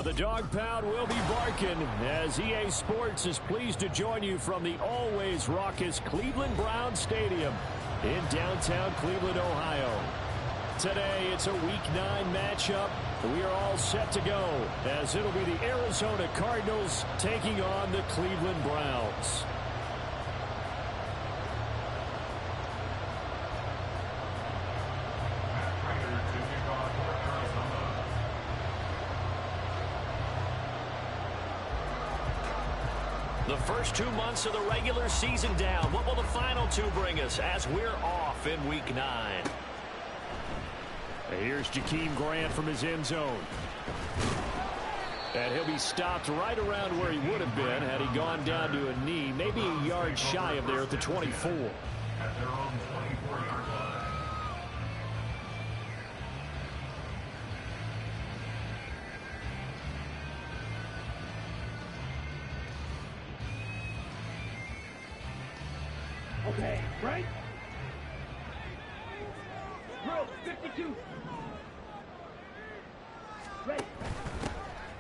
Well, the dog pound will be barking as EA Sports is pleased to join you from the always raucous Cleveland Browns Stadium in downtown Cleveland, Ohio. Today, it's a Week 9 matchup. We are all set to go as it'll be the Arizona Cardinals taking on the Cleveland Browns. The first 2 months of the regular season down. What will the final two bring us as we're off in Week 9? Here's Jakeem Grant from his end zone. And he'll be stopped right around where he would have been had he gone down to a knee, maybe a yard shy of there at the 24. At their own 24-yard line. Okay, right? Drill 52. Ready.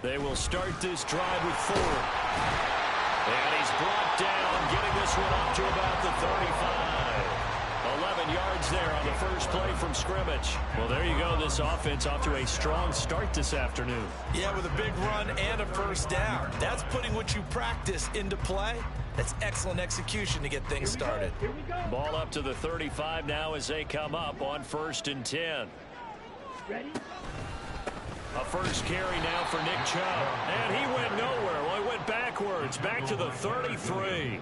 They will start this drive with 4. And he's brought down, getting this one up to about the 35. 11 yards there on the first play from scrimmage. Well, there you go. This offense off to a strong start this afternoon. Yeah, with a big run and a first down. That's putting what you practice into play. That's excellent execution to get things started. Here we go. Ball up to the 35 now as they come up on 1st and 10. Ready? A first carry now for Nick Chubb. And he went nowhere. Well, he went backwards, back to the 33.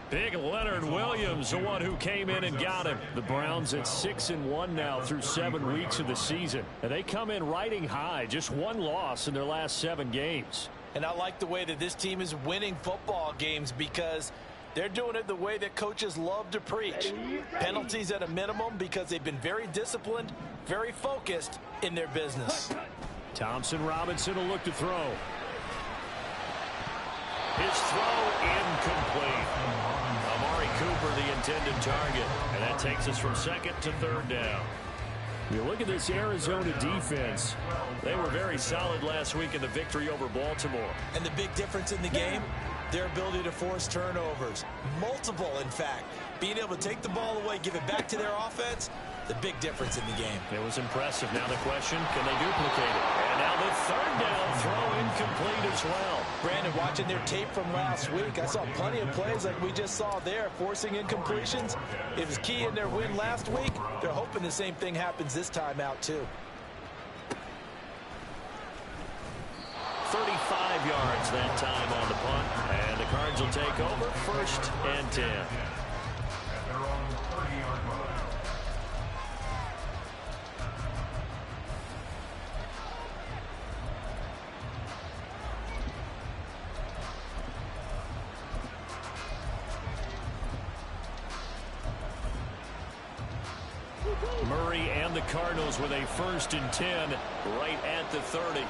Big Leonard Williams, the one who came in and got him. The Browns at 6-1 now through 7 weeks of the season. And they come in riding high, just one loss in their last 7 games. And I like the way that this team is winning football games because they're doing it the way that coaches love to preach. Penalties at a minimum because they've been very disciplined, very focused in their business. Thompson Robinson will look to throw. His throw incomplete. Amari Cooper the intended target. And that takes us from 2nd to 3rd down. You look at this Arizona defense. They were very solid last week in the victory over Baltimore. And the big difference in the game, their ability to force turnovers. Multiple, in fact. Being able to take the ball away, give it back to their offense, the big difference in the game. It was impressive. Now the question, can they duplicate it? And now the 3rd down throw incomplete as well. Brandon, watching their tape from last week, I saw plenty of plays like we just saw there, forcing incompletions. It was key in their win last week. They're hoping the same thing happens this time out, too. 35 yards that time on the punt. And the Cards will take over 1st and 10. At their own 30-yard line. Murray and the Cardinals with a 1st and 10 right at the 30.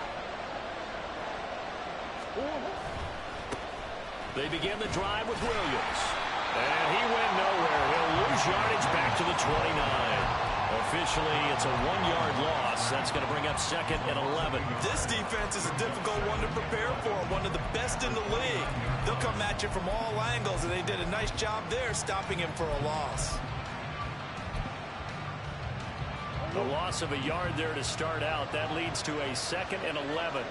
They begin the drive with Williams. And he went nowhere. He'll lose yardage back to the 29. Officially, it's a 1-yard loss. That's going to bring up 2nd and 11. This defense is a difficult one to prepare for, one of the best in the league. They'll come at you from all angles, and they did a nice job there stopping him for a loss. The loss of a yard there to start out. That leads to a 2nd and 11.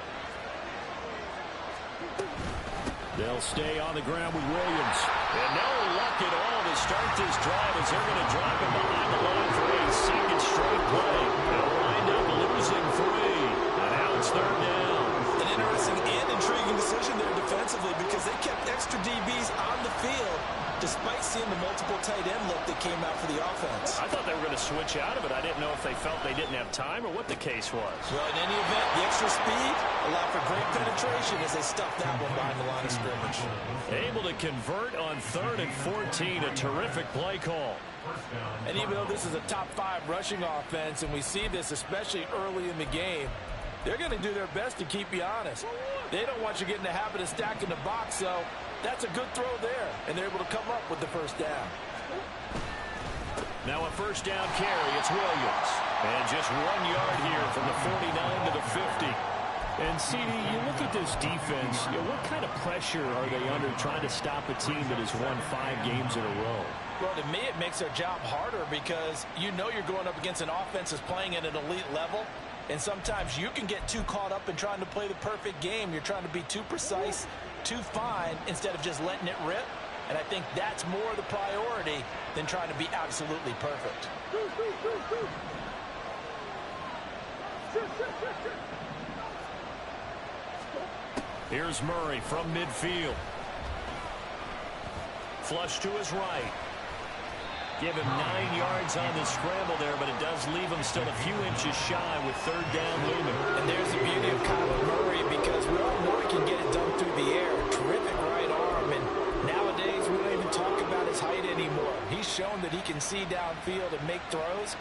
They'll stay on the ground with Williams. And no luck at all to start this drive as they're going to drive him behind the line for a 2nd straight play. They'll wind up losing 3. And now it's 3rd down. An interesting and intriguing decision there defensively because they kept extra DBs on the field despite seeing the multiple tight end look that came out for the offense. I thought they were going to switch out of it. I didn't know if they felt they didn't have time or what the case was. Well, in any event, the extra speed allowed for great penetration as they stuffed that one behind the line of scrimmage. Able to convert on 3rd and 14. A terrific play call. And even though this is a top 5 rushing offense, and we see this especially early in the game, they're going to do their best to keep you honest. They don't want you getting the habit of stacking the box, so that's a good throw there, and they're able to come up with the 1st down. Now a 1st down carry. It's Williams. And just 1 yard here from the 49 to the 50. And CD, you look at this defense, what kind of pressure are they under trying to stop a team that has won 5 games in a row? Well, to me, it makes their job harder because you know you're going up against an offense that's playing at an elite level. And sometimes you can get too caught up in trying to play the perfect game. You're trying to be too precise, too fine, instead of just letting it rip. And I think that's more the priority than trying to be absolutely perfect. Here's Murray from midfield. Flush to his right. Give him 9 yards on the scramble there, but it does leave him still a few inches shy with 3rd down looming. And there's the beauty of Kyler Murray, because we all know he can get it done through the air. Terrific right arm, and nowadays we don't even talk about his height anymore. He's shown that he can see downfield and make throws,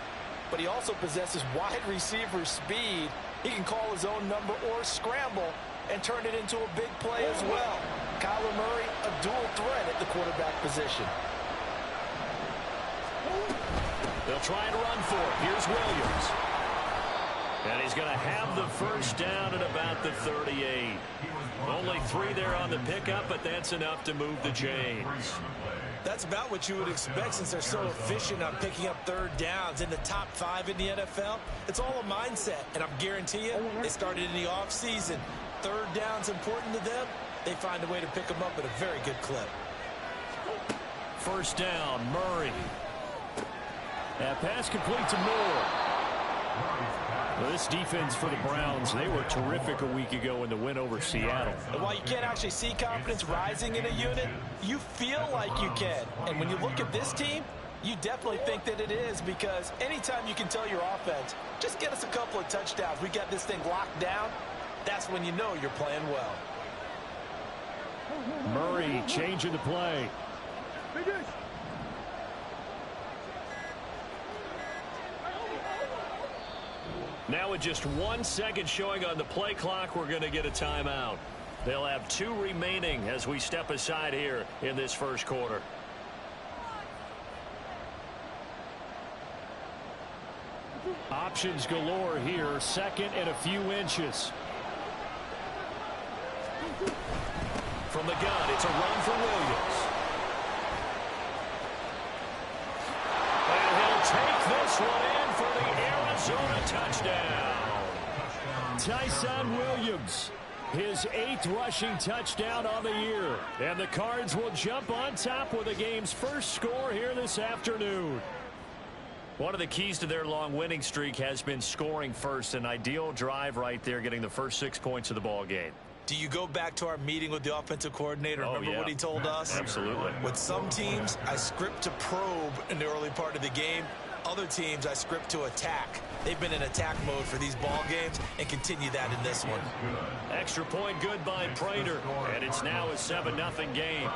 but he also possesses wide receiver speed. He can call his own number or scramble and turn it into a big play as well. Kyler Murray, a dual threat at the quarterback position. They'll try and run for it. Here's Williams. And he's going to have the first down at about the 38. Only 3 there on the pickup, but that's enough to move the chains. That's about what you would expect since they're so efficient on picking up 3rd downs in the top 5 in the NFL. It's all a mindset, and I'm guarantee you, they started in the offseason. 3rd down's important to them. They find a way to pick them up at a very good clip. First down, Murray. That pass complete to Moore. Well, this defense for the Browns, they were terrific a week ago in the win over Seattle. And while you can't actually see confidence rising in a unit, you feel like you can. And when you look at this team, you definitely think that it is, because anytime you can tell your offense, just get us a couple of touchdowns, we got this thing locked down, that's when you know you're playing well. Murray changing the play. Now with just 1 second showing on the play clock, we're going to get a timeout. They'll have 2 remaining as we step aside here in this first quarter. Options galore here. 2nd and a few inches. From the gun, it's a run for Williams. And he'll take this one in for the Arizona touchdown. Tyson Williams, his 8th rushing touchdown on the year. And the Cards will jump on top with the game's first score here this afternoon. One of the keys to their long winning streak has been scoring first. An ideal drive right there, getting the first 6 points of the ball game. Do you go back to our meeting with the offensive coordinator? Remember what he told us? Absolutely. With some teams, I script to probe in the early part of the game. Other teams, I script to attack. They've been in attack mode for these ball games and continue that in this one. Extra point good by Prater, and it's now a 7-0 game.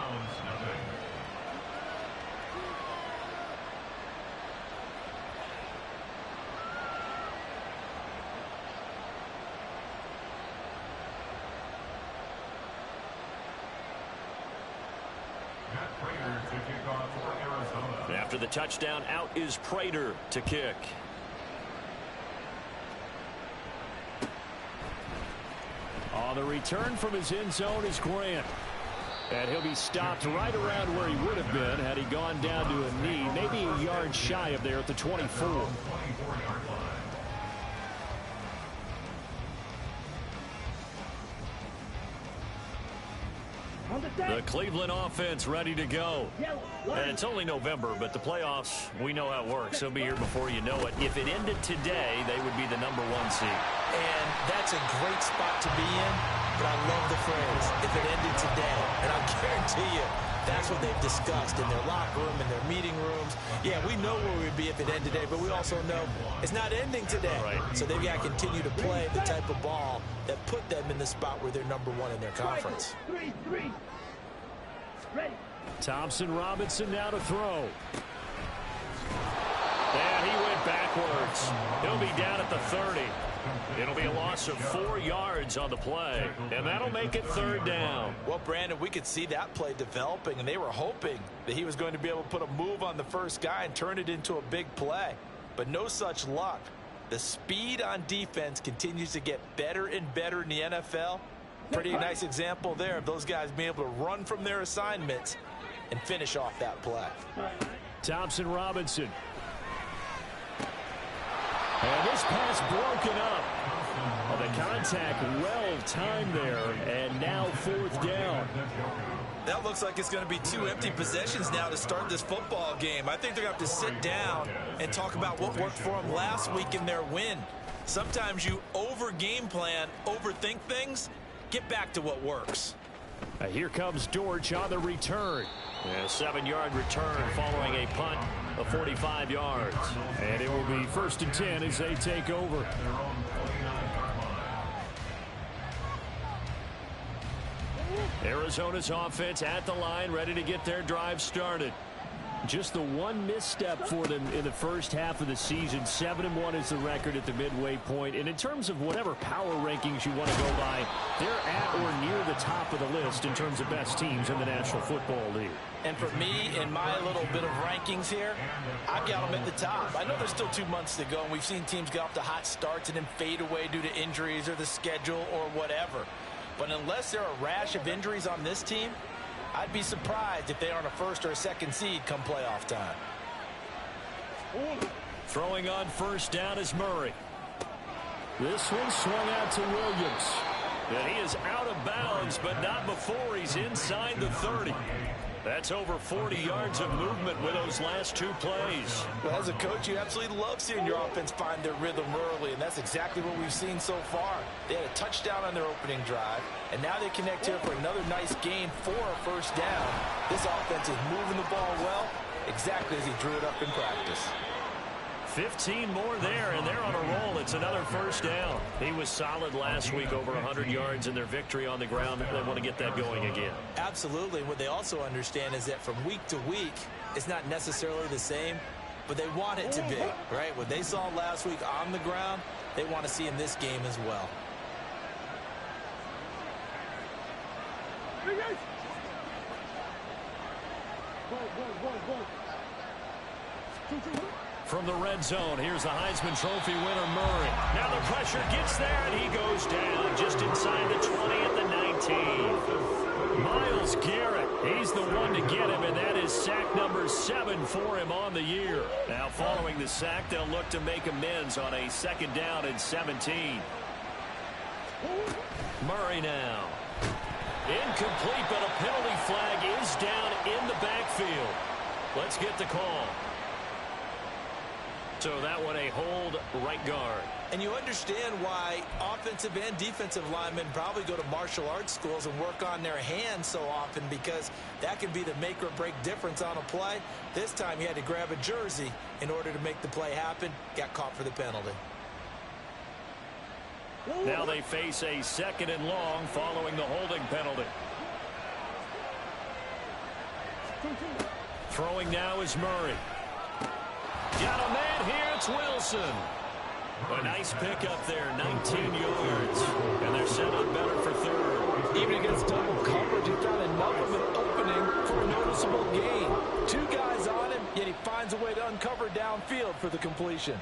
After the touchdown, out is Prater to kick. On the return from his end zone is Grant. And he'll be stopped right around where he would have been had he gone down to a knee, maybe a yard shy of there at the 24. The Cleveland offense ready to go. And it's only November, but the playoffs, we know how it works. They'll be here before you know it. If it ended today, they would be the #1 seed. And that's a great spot to be in, but I love the phrase, if it ended today. And I guarantee you, that's what they've discussed in their locker room, in their meeting rooms. Yeah, we know where we'd be if it ended today, but we also know it's not ending today. Right. So they've got to continue to play the type of ball that put them in the spot where they're #1 in their conference. 3-3. Ready. Thompson Robinson now to throw. And he went backwards. He'll be down at the 30. It'll be a loss of 4 yards on the play, and that'll make it 3rd down. Well, Brandon, we could see that play developing, and they were hoping that he was going to be able to put a move on the first guy and turn it into a big play. But no such luck. The speed on defense continues to get better and better in the NFL. Pretty nice example there of those guys being able to run from their assignments and finish off that play. Thompson Robinson. And this pass broken up. Well, the contact well timed there, and now 4th down. That looks like it's going to be 2 empty possessions now to start this football game. I think they're going to have to sit down and talk about what worked for them last week in their win. Sometimes you over-game plan, overthink things. Get back to what works. Here comes Dortch on the return. A 7-yard return following a punt of 45 yards. And it will be 1st and 10 as they take over. Arizona's offense at the line, ready to get their drive started. Just the one misstep for them in the first half of the season. 7-1 is the record at the midway point. And in terms of whatever power rankings you want to go by, they're at or near the top of the list in terms of best teams in the National Football League. And for me, in my little bit of rankings here, I've got them at the top. I know there's still 2 months to go, and we've seen teams get off to hot starts and then fade away due to injuries or the schedule or whatever. But unless there are a rash of injuries on this team, I'd be surprised if they aren't a 1st or a 2nd seed come playoff time. Throwing on 1st down is Murray. This one swung out to Williams. And he is out of bounds, but not before he's inside the 30. That's over 40 yards of movement with those last 2 plays. Well, as a coach, you absolutely love seeing your offense find their rhythm early, and that's exactly what we've seen so far. They had a touchdown on their opening drive, and now they connect here for another nice gain for a 1st down. This offense is moving the ball well, exactly as he drew it up in practice. 15 more there, and they're on a roll. It's another 1st down. He was solid last week, over 100 yards in their victory on the ground. They want to get that going again. Absolutely. What they also understand is that from week to week, it's not necessarily the same, but they want it to be, right? What they saw last week on the ground, they want to see in this game as well. From the red zone, here's the Heisman Trophy winner, Murray. Now the pressure gets there, and he goes down just inside the 20 at the 19. Myles Garrett, he's the one to get him, and that is sack number 7 for him on the year. Now following the sack, they'll look to make amends on a 2nd down and 17. Murray now. Incomplete, but a penalty flag is down in the backfield. Let's get the call. So that one a hold right guard. And you understand why offensive and defensive linemen probably go to martial arts schools and work on their hands so often, because that can be the make or break difference on a play. This time he had to grab a jersey in order to make the play happen. Got caught for the penalty. Now they face a 2nd and long following the holding penalty. Throwing now is Murray. Got a man here, it's Wilson. A nice pickup there, 19 yards. And they're set up better for 3rd. Even against double coverage, he found enough of an opening for a noticeable gain. 2 guys on him, yet he finds a way to uncover downfield for the completion.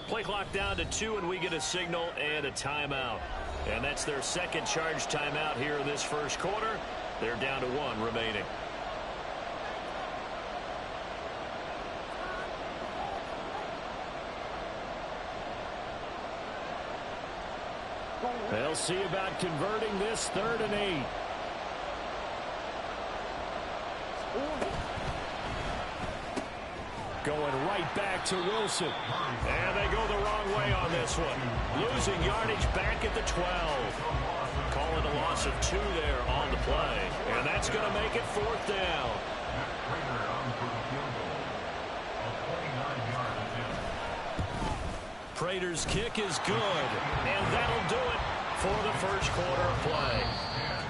Play clock down to 2, and we get a signal and a timeout. And that's their 2nd charge timeout here in this 1st quarter. They're down to 1 remaining. They'll see about converting this 3rd and 8. Going right back to Wilson. And they go the wrong way on this one. Losing yardage back at the 12. Call it a loss of 2 there on the play. And that's going to make it 4th down. Prater's kick is good. And that'll do it for the 1st quarter of play.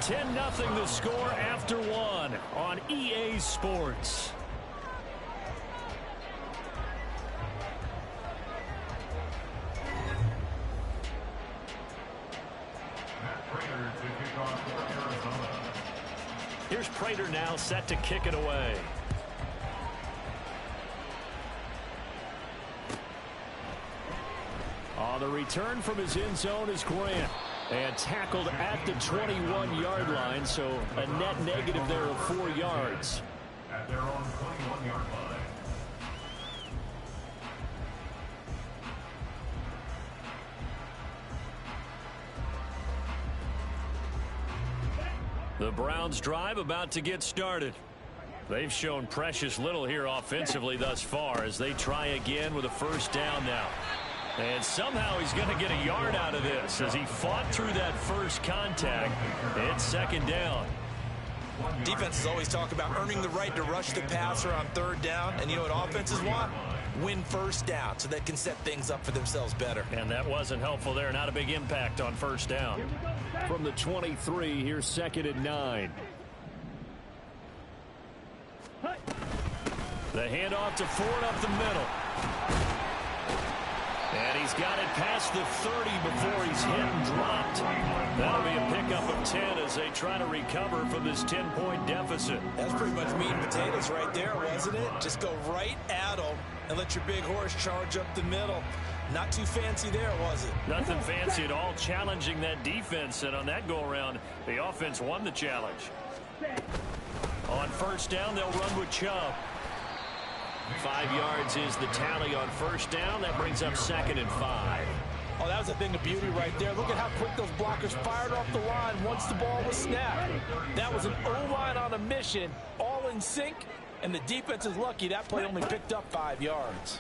10-0 the score after one on EA Sports. Here's Prater now set to kick it away. On the return from his end zone is Grant. And tackled at the 21-yard line, so a net negative there of 4 yards. At their own 21-yard line. The Browns drive about to get started. They've shown precious little here offensively thus far as they try again with a first down now. And somehow he's going to get a yard out of this as he fought through that first contact. It's second down. Defenses always talk about earning the right to rush the passer on third down. And you know what offenses want? Win first down so they can set things up for themselves better. And that wasn't helpful there. Not a big impact on first down. From the 23, here's second and 9. The handoff to Ford up the middle. And he's got it past the 30 before he's hit and dropped. That'll be a pickup of 10 as they try to recover from this 10-point deficit. That's pretty much meat and potatoes right there, wasn't it? Just go right at him and let your big horse charge up the middle. Not too fancy there, was it? Nothing fancy at all, challenging that defense. And on that go-around, the offense won the challenge. On first down, they'll run with Chubb. 5 yards is the tally on first down. That brings up second and 5. Oh, that was a thing of beauty right there. Look at how quick those blockers fired off the line once the ball was snapped. That was an O-line on a mission, all in sync, and the defense is lucky that play only picked up 5 yards.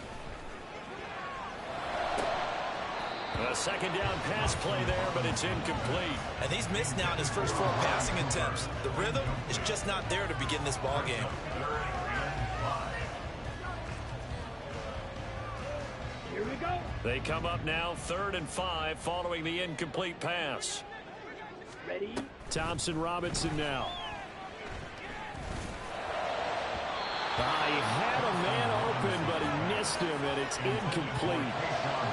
A second down pass play there, but it's incomplete. And he's missed now in his first 4 passing attempts. The rhythm is just not there to begin this ball game. Here we go. They come up now 3rd and 5 following the incomplete pass. Ready? Thompson Robinson now. He had a man open, but he missed him, and it's incomplete.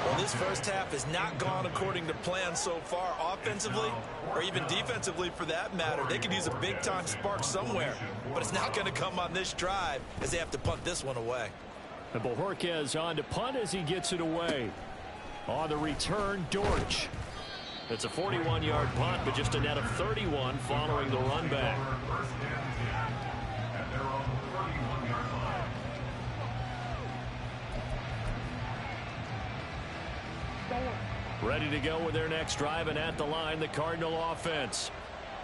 Well, this first half has not gone according to plan so far, offensively or even defensively for that matter. They could use a big-time spark somewhere, but it's not going to come on this drive as they have to punt this one away. And Bojorquez on to punt as he gets it away. On the return, Dortch. It's a 41-yard punt, but just a net of 31 following the run back. Ready to go with their next drive, and at the line, the Cardinal offense.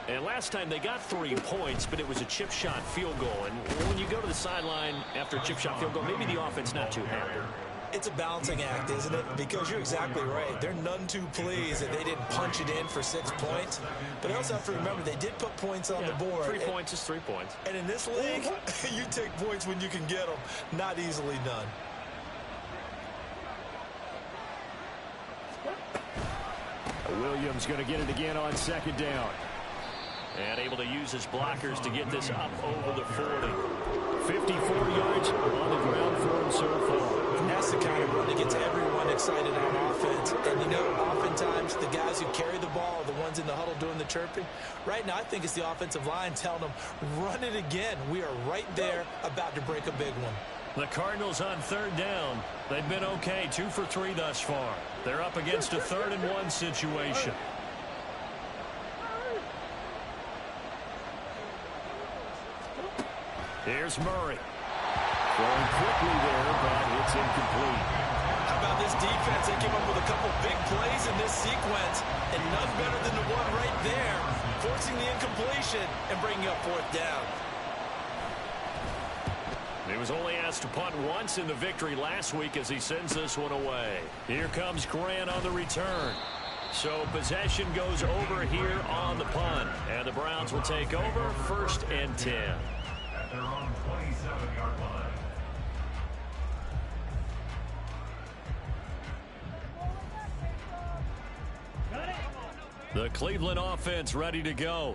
And last time they got 3 points, but it was a chip shot field goal. And when you go to the sideline after a chip shot field goal, maybe the offense not too happy. It's a balancing act, isn't it? Because you're exactly right. They're none too pleased that they didn't punch it in for 6 points. But they also have to remember they did put points on the board. 3 points is 3 points. And in this league, you take points when you can get them. Not easily done. Williams going to get it again on second down. And able to use his blockers to get this up over the 40. 54 yards on the ground for him so far. And that's the kind of run that gets everyone excited on offense. And you know, oftentimes the guys who carry the ball are the ones in the huddle doing the chirping. Right now, I think it's the offensive line telling them, run it again. We are right there about to break a big one. The Cardinals on third down. They've been okay, 2 for 3 thus far. They're up against a 3rd and 1 situation. Here's Murray. Throwing quickly there, but it's incomplete. How about this defense? They came up with a couple big plays in this sequence, and none better than the one right there, forcing the incompletion and bringing up 4th down. He was only asked to punt once in the victory last week as he sends this one away. Here comes Grant on the return. So possession goes over here on the punt. And the Browns will take over 1st and 10. At their own 27-yard line. The Cleveland offense ready to go.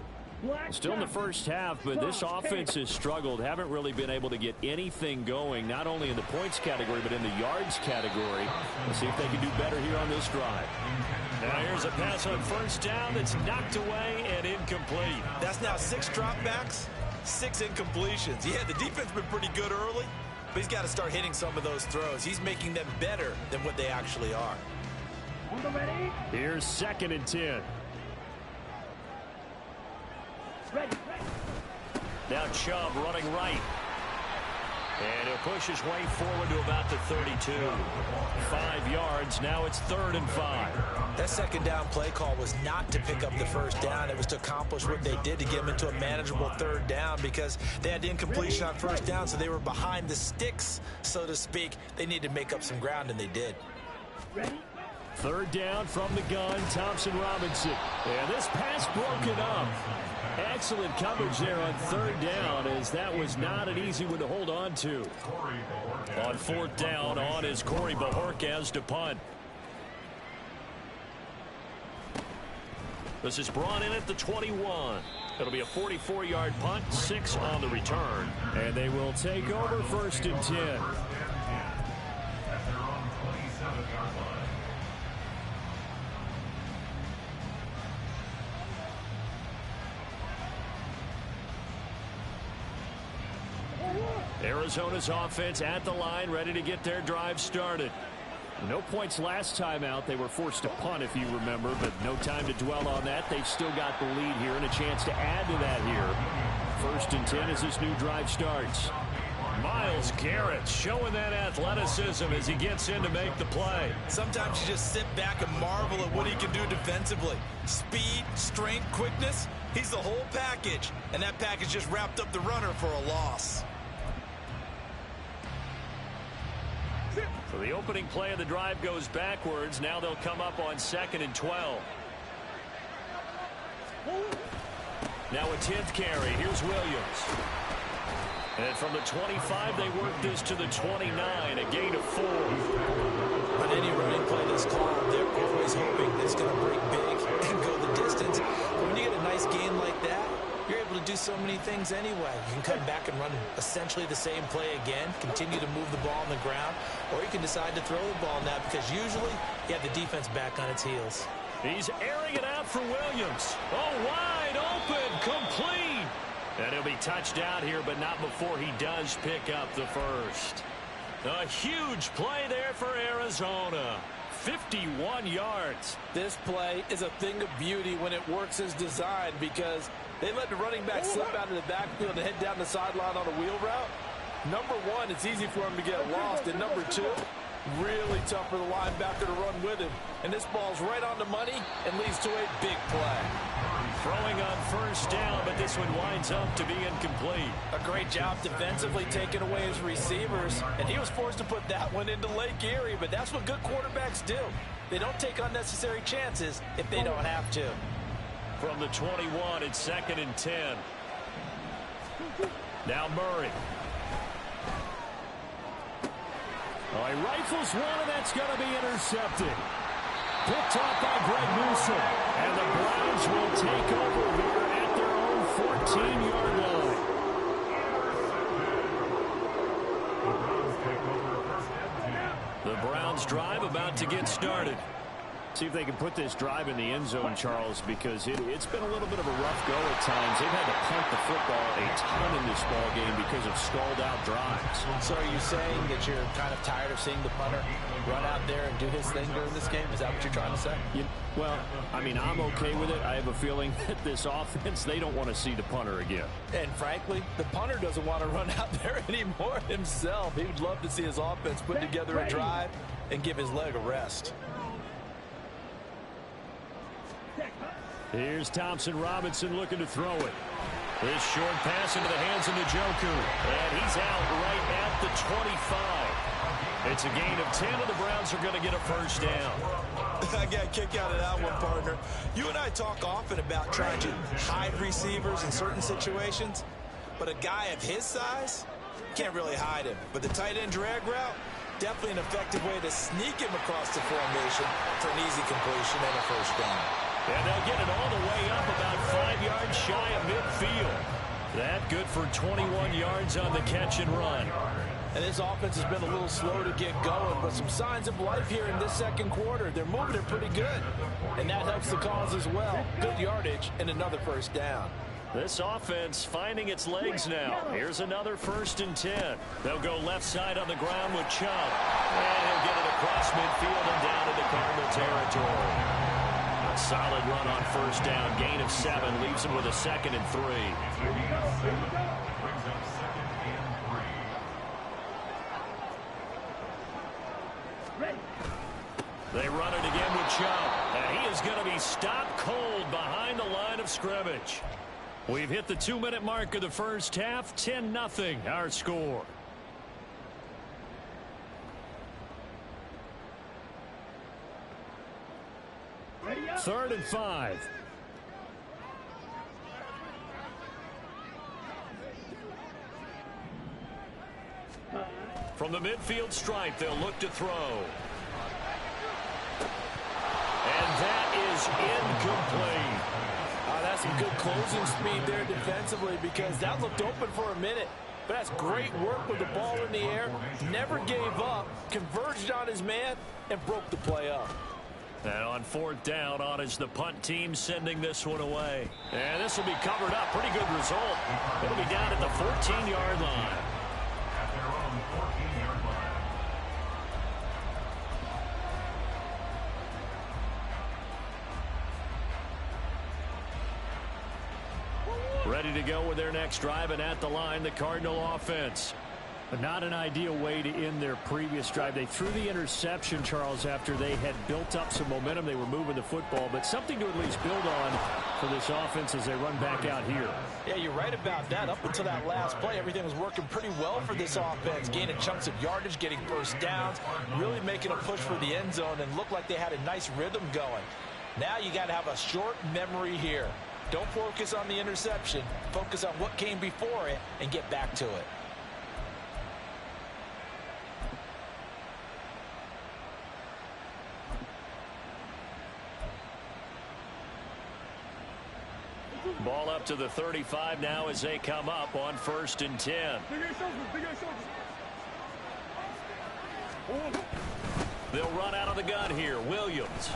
Still in the first half, but this offense has struggled. Haven't really been able to get anything going, not only in the points category, but in the yards category. Let's see if they can do better here on this drive. Now here's a pass on first down that's knocked away and incomplete. That's now 6 dropbacks, 6 incompletions. Yeah, the defense has been pretty good early, but he's got to start hitting some of those throws. He's making them better than what they actually are. Here's 2nd and 10. Now Chubb running right. And he'll push his way forward to about the 32. 5 yards. Now it's 3rd and 5. That second down play call was not to pick up the first down. It was to accomplish what they did to get them into a manageable 3rd down because they had the incompletion on first down, so they were behind the sticks, so to speak. They needed to make up some ground, and they did. 3rd down from the gun, Thompson Robinson. And this pass broken up. Excellent coverage there on 3rd down, as that was not an easy one to hold on to. On 4th down, on is Corey Bajorquez to punt. This is brought in at the 21. It'll be a 44-yard punt, 6 on the return. And they will take over 1st and 10. At their own 27-yard line. Arizona's offense at the line, ready to get their drive started. No points last time out. They were forced to punt, if you remember, but no time to dwell on that. They've still got the lead here and a chance to add to that here. 1st and 10 as this new drive starts. Myles Garrett showing that athleticism as he gets in to make the play. Sometimes you just sit back and marvel at what he can do defensively. Speed, strength, quickness, he's the whole package. And that package just wrapped up the runner for a loss. So the opening play of the drive goes backwards. Now they'll come up on 2nd and 12. Now a 10th carry. Here's Williams. And from the 25, they work this to the 29, a gain of 4. On any running play that's called, they're always hoping it's going to break big and go the distance. But when you get a nice gain like that, you're able to do so many things anyway. You can come back and run essentially the same play again, continue to move the ball on the ground, or you can decide to throw the ball now because usually you have the defense back on its heels. He's airing it out for Williams. Oh, wide open, complete. And he'll be touched out here, but not before he does pick up the first. A huge play there for Arizona. 51 yards. This play is a thing of beauty when it works as designed because they let the running back slip out of the backfield and head down the sideline on a wheel route. Number one, it's easy for him to get lost. And number two, really tough for the linebacker to run with him. And this ball's right on the money and leads to a big play. Throwing on first down, but this one winds up to be incomplete. A great job defensively taking away his receivers. And he was forced to put that one into Lake Erie, but that's what good quarterbacks do. They don't take unnecessary chances if they don't have to. From the 21, it's 2nd and 10. Now Murray. Oh, he rifles one, and that's going to be intercepted. Picked off by Greg Newsome. And the Browns will take over here at their own 14-yard line. The Browns drive about to get started. See if they can put this drive in the end zone, Charles, because it's been a little bit of a rough go at times. They've had to punt the football a ton in this ball game because of stalled-out drives. So are you saying that you're kind of tired of seeing the punter run out there and do his thing during this game? Is that what you're trying to say? Well, I mean, I'm okay with it. I have a feeling that this offense, they don't want to see the punter again. And frankly, the punter doesn't want to run out there anymore himself. He would love to see his offense put together a drive and give his leg a rest. Here's Thompson Robinson looking to throw it. This short pass into the hands of Njoku. And he's out right at the 25. It's a gain of 10, and the Browns are going to get a first down. I got a kick out of that one, partner. You and I talk often about trying to hide receivers in certain situations, but a guy of his size can't really hide him. But the tight end drag route, definitely an effective way to sneak him across the formation for an easy completion and a first down. And they'll get it all the way up about 5 yards shy of midfield. That good for 21 yards on the catch and run. And this offense has been a little slow to get going, but some signs of life here in this second quarter. They're moving it pretty good, and that helps the cause as well. Good yardage and another first down. This offense finding its legs now. Here's another 1st and 10. They'll go left side on the ground with Chubb. And he'll get it across midfield and down into Cardinal territory. A solid run on 1st down. Gain of 7 leaves him with a 2nd and 3. They run it again with Chubb, and he is going to be stopped cold behind the line of scrimmage. We've hit the 2-minute mark of the first half. 10-0 our score. Third and 5. From the midfield stripe, they'll look to throw. And that is incomplete. That's some good closing speed there defensively, because that looked open for a minute. But that's great work with the ball in the air. Never gave up, converged on his man, and broke the play up. And on 4th down, on is the punt team sending this one away. And this will be covered up. Pretty good result. It'll be down at the 14-yard line. At their own 14-yard line. Ready to go with their next drive, and at the line, the Cardinal offense. But not an ideal way to end their previous drive. They threw the interception, Charles, after they had built up some momentum. They were moving the football, but something to at least build on for this offense as they run back out here. Yeah, you're right about that. Up until that last play, everything was working pretty well for this offense. Gaining chunks of yardage, getting first downs, really making a push for the end zone, and looked like they had a nice rhythm going. Now you got to have a short memory here. Don't focus on the interception. Focus on what came before it and get back to it. Ball up to the 35 now as they come up on 1st and 10. They'll run out of the gun here. Williams.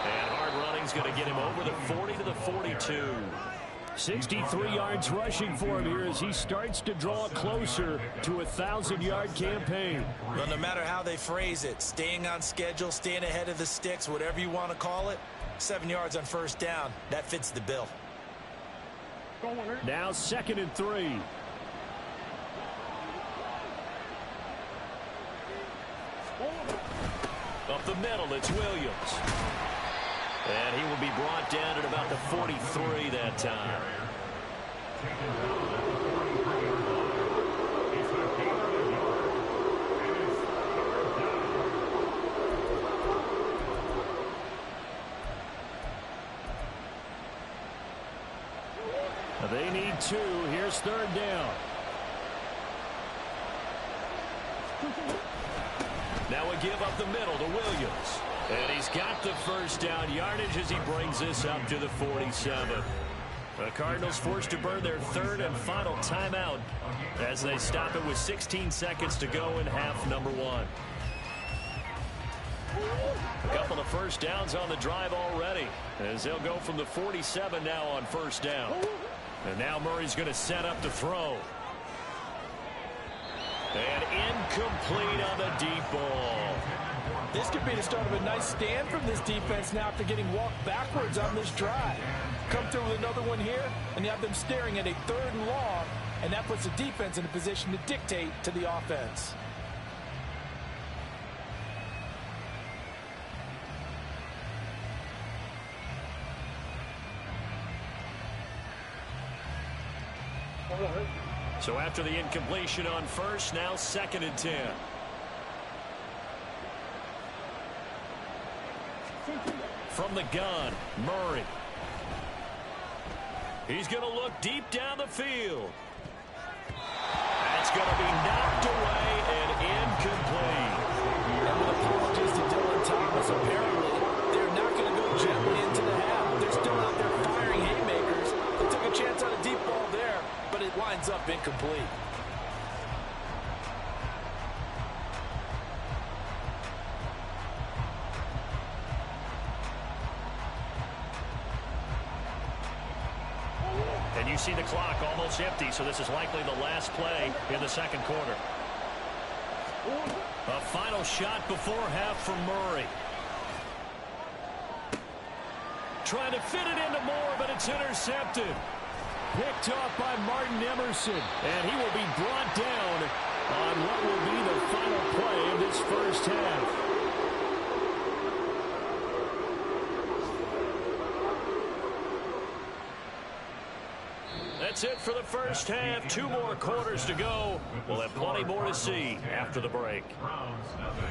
And hard running's going to get him over the 40 to the 42. 63 yards rushing for him here as he starts to draw closer to a 1,000-yard campaign. Well, no matter how they phrase it, staying on schedule, staying ahead of the sticks, whatever you want to call it, 7 yards on 1st down, that fits the bill. Now 2nd and 3. Up the middle, it's Williams. And he will be brought down at about the 43 that time. They need 2. Here's 3rd down. Now a give up the middle to Williams. And he's got the first down yardage as he brings this up to the 47. The Cardinals forced to burn their 3rd and final timeout as they stop it with 16 seconds to go in half number 1. A couple of first downs on the drive already as they'll go from the 47 now on 1st down. And now Murray's going to set up to throw. And incomplete on the deep ball. This could be the start of a nice stand from this defense now after getting walked backwards on this drive. Come through with another one here, and you have them staring at a 3rd and long, and that puts the defense in a position to dictate to the offense. So after the incompletion on 1st, now 2nd and 10. From the gun, Murray. He's going to look deep down the field. That's going to be knocked away and incomplete. And with apologies to Dylan Thomas, apparently they're not going to go gently into see the clock almost empty, so this is likely the last play in the second quarter. A final shot before half from Murray. Trying to fit it into Moore, but it's intercepted. Picked off by Martin Emerson, and he will be brought down on what will be the final play of this first half. That's it for the first half. 2 more quarters to go. We'll have plenty more to see after the break. Browns, nothing.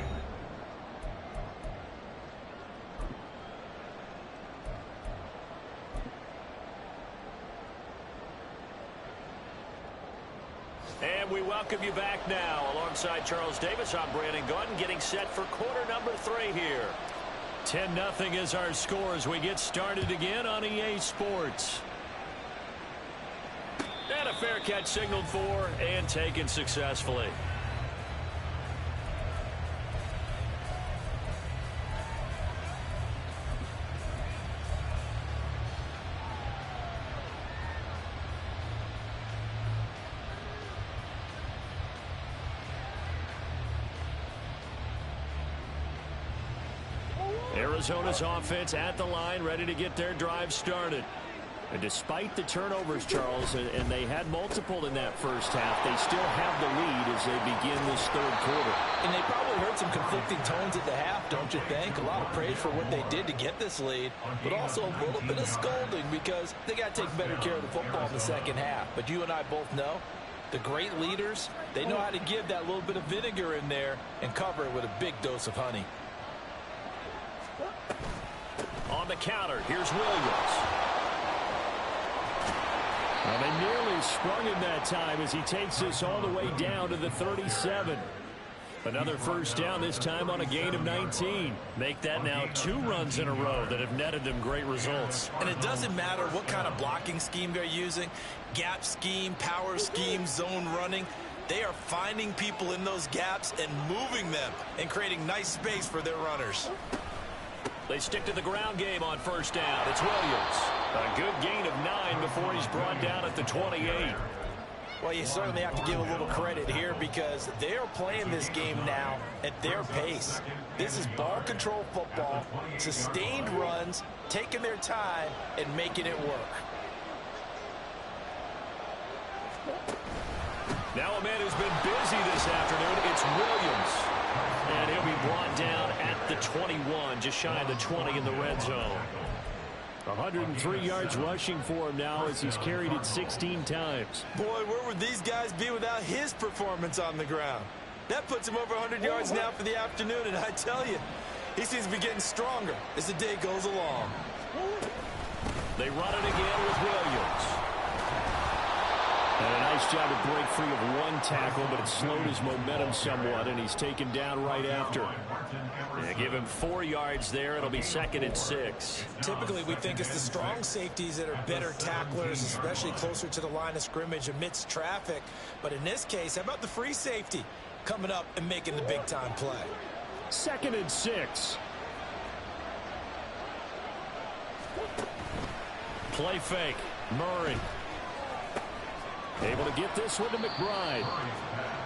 And we welcome you back now. Alongside Charles Davis, I'm Brandon Gunn, getting set for quarter number 3 here. 10-0 is our score as we get started again on EA Sports. And a fair catch signaled for and taken successfully. Arizona's offense at the line, ready to get their drive started. And despite the turnovers, Charles, and they had multiple in that first half, they still have the lead as they begin this third quarter. And they probably heard some conflicting tones at the half, don't you think? A lot of praise for what they did to get this lead, but also a little bit of scolding because they got to take better care of the football in the second half. But you and I both know the great leaders, they know how to give that little bit of vinegar in there and cover it with a big dose of honey. On the counter, here's Williams. Well, they nearly sprung him that time as he takes this all the way down to the 37. Another first down, this time on a gain of 19. Make that now 2 runs in a row that have netted them great results. And it doesn't matter what kind of blocking scheme they're using, gap scheme, power scheme, zone running. They are finding people in those gaps and moving them and creating nice space for their runners. They stick to the ground game on first down. It's Williams. A good gain of 9 before he's brought down at the 28. Well, you certainly have to give a little credit here because they are playing this game now at their pace. This is ball control football, sustained runs, taking their time, and making it work. Now a man who's been busy this afternoon, it's Williams. And he'll be brought down at the 21, just shy of the 20 in the red zone. 103 yards rushing for him now as he's carried it 16 times. Boy, where would these guys be without his performance on the ground? That puts him over 100 yards now for the afternoon, and I tell you, he seems to be getting stronger as the day goes along. They run it again with Williams. And a nice job to break free of 1 tackle, but it slowed his momentum somewhat, and he's taken down right after. Yeah, give him 4 yards there. It'll be 2nd and 6. Typically, we think it's the strong safeties that are better tacklers, especially closer to the line of scrimmage amidst traffic. But in this case, how about the free safety coming up and making the big-time play? 2nd and 6. Play fake. Murray. Able to get this one to McBride.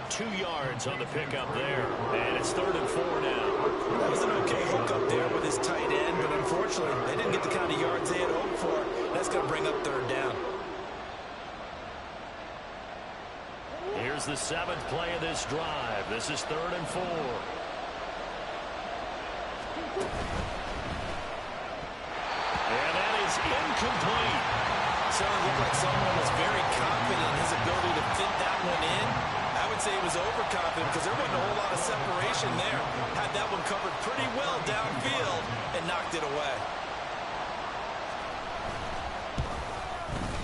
2 yards on the pickup there. And it's 3rd and 4 now. That was an okay hook up there with his tight end, but unfortunately, they didn't get the kind of yards they had hoped for. That's going to bring up 3rd down. Here's the 7th play of this drive. This is 3rd and 4. And that is incomplete. So it looked like someone was very confident in his ability to fit that one in. I would say he was overconfident because there wasn't a whole lot of separation there. Had that one covered pretty well downfield and knocked it away.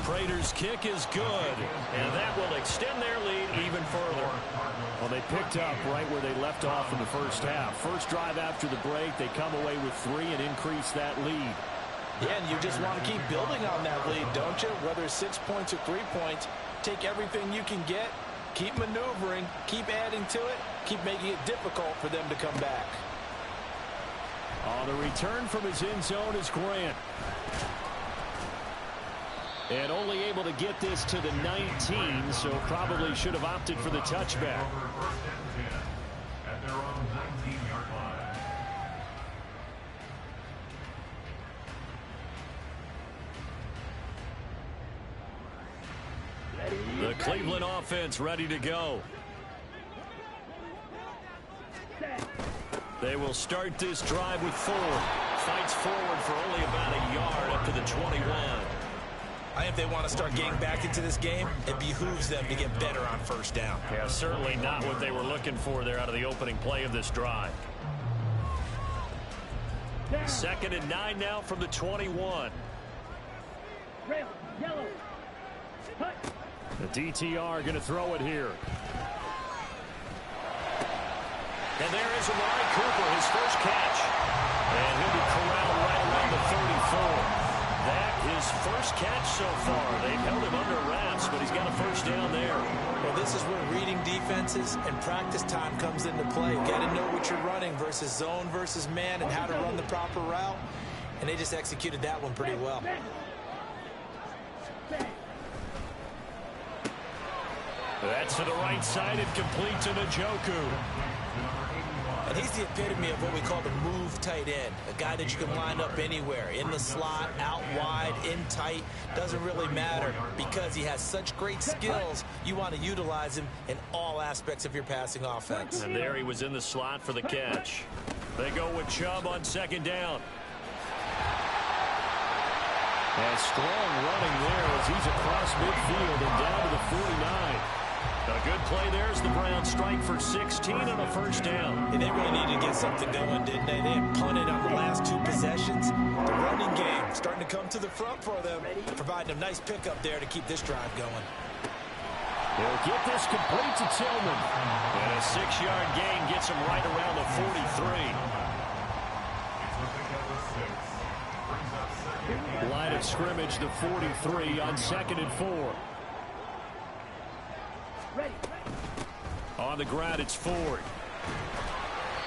Prater's kick is good, and that will extend their lead even further. Well, they picked up right where they left off in the first half. First drive after the break, they come away with 3 and increase that lead. Yeah, and you just want to keep building on that lead, don't you? Whether it's 6 points or 3 points, take everything you can get, keep maneuvering, keep adding to it, keep making it difficult for them to come back. On the return from his end zone is Grant. And only able to get this to the 19, so probably should have opted for the touchback. At their own 19-yard line. The Cleveland offense ready to go. They will start this drive with Ford. Fights forward for only about a yard up to the 21. I think if they want to start getting back into this game, it behooves them to get better on first down. Yeah, certainly not what they were looking for there out of the opening play of this drive. 2nd and 9 now from the 21. Rail, yellow. Hut. The DTR going to throw it here. And there is Amari Cooper, his first catch. And he'll be corralled right around the 34. That his first catch so far. They've held him under wraps, but he's got a first down there. Well, this is where reading defenses and practice time comes into play. You got to know what you're running versus zone versus man and how to run the proper route. And they just executed that one pretty well. That's to the right side and complete to Njoku. And he's the epitome of what we call the move tight end. A guy that you can line up anywhere. In the slot, out wide, in tight. Doesn't really matter because he has such great skills. You want to utilize him in all aspects of your passing offense. And there he was in the slot for the catch. They go with Chubb on 2nd down. And strong running there as he's across midfield and down to the 49. A good play there as the Browns strike for 16 on a first down. And they really needed to get something going, didn't they? They had punted on the last 2 possessions. The running game starting to come to the front for them, providing a nice pickup there to keep this drive going. They'll get this complete to Tillman. And a 6-yard gain gets him right around the 43. Line of scrimmage, the 43 on 2nd and 4. On the ground, it's Ford.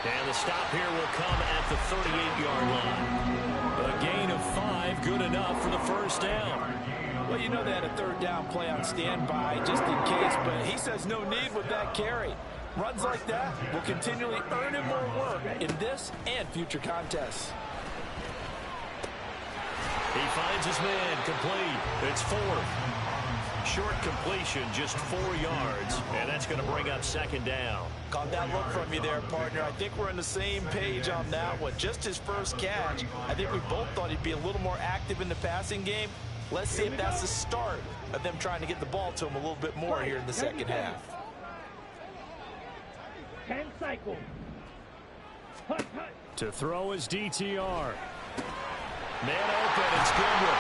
And the stop here will come at the 38-yard line. A gain of 5, good enough for the first down. Well, you know they had a 3rd down play on standby just in case, but he says no need with that carry. Runs like that will continually earn him more work in this and future contests. He finds his man, complete. It's Ford. Short completion, just 4 yards, and that's going to bring up 2nd down. Caught that look from you there, partner. I think we're on the same page on that one. Just his first catch. I think we both thought he'd be a little more active in the passing game. Let's see if that's the start of them trying to get the ball to him a little bit more here in the second half. 10 cycle. Hut, hut. To throw is DTR. Man open, it's Goodwin.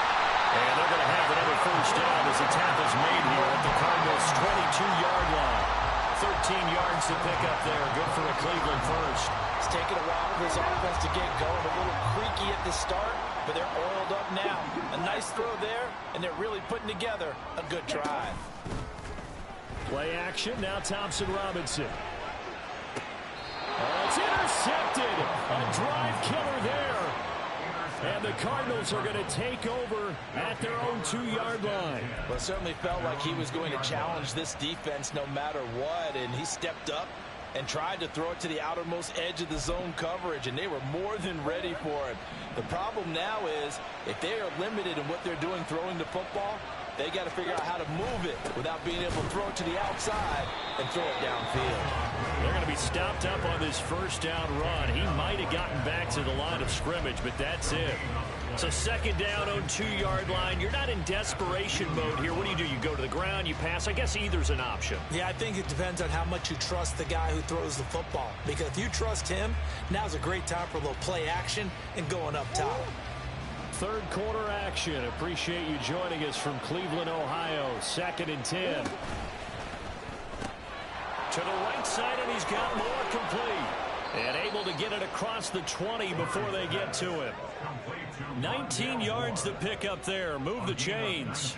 And they're going to have another first down as the tackle's made here at the Cardinals' 22-yard line. 13 yards to pick up there. Good for a Cleveland first. It's taken a while for this offense to get going. A little creaky at the start, but they're oiled up now. A nice throw there, and they're really putting together a good drive. Play action, now Thompson Robinson. Oh, it's intercepted. A drive killer there. And the Cardinals are going to take over at their own 2-yard line. Well, it certainly felt like he was going to challenge this defense no matter what, and he stepped up and tried to throw it to the outermost edge of the zone coverage, and they were more than ready for it. The problem now is if they are limited in what they're doing throwing the football, they got to figure out how to move it without being able to throw it to the outside and throw it downfield. They're going to be stopped up on this first down run. He might have gotten back to the line of scrimmage, but that's it. So 2nd down on 2-yard line. You're not in desperation mode here. What do? You go to the ground, you pass. I guess either's an option. Yeah, I think it depends on how much you trust the guy who throws the football. Because if you trust him, now's a great time for a little play action and going up top. 3rd quarter action. Appreciate you joining us from Cleveland, Ohio. 2nd and 10. To the right side, and he's got more complete. And able to get it across the 20 before they get to him. 19 yards to pick up there. Move the chains.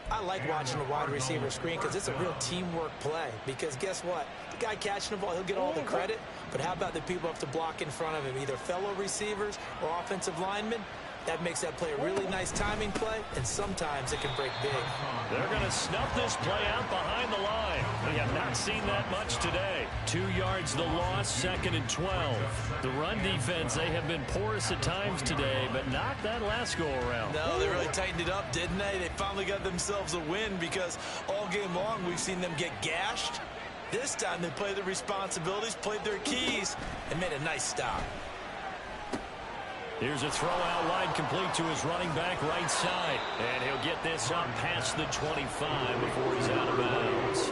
I like watching the wide receiver screen because it's a real teamwork play. Because guess what? The guy catching the ball, he'll get all the credit. But how about the people up to block in front of him, either fellow receivers or offensive linemen? That makes that play a really nice timing play, and sometimes it can break big. They're going to snuff this play out behind the line. We have not seen that much today. 2 yards the loss, 2nd and 12. The run defense, they have been porous at times today, but not that last go-around. No, they really tightened it up, didn't they? They finally got themselves a win because all game long we've seen them get gashed. This time they played their responsibilities, played their keys, and made a nice stop. Here's a throw out wide, complete to his running back right side. And he'll get this up past the 25 before he's out of bounds.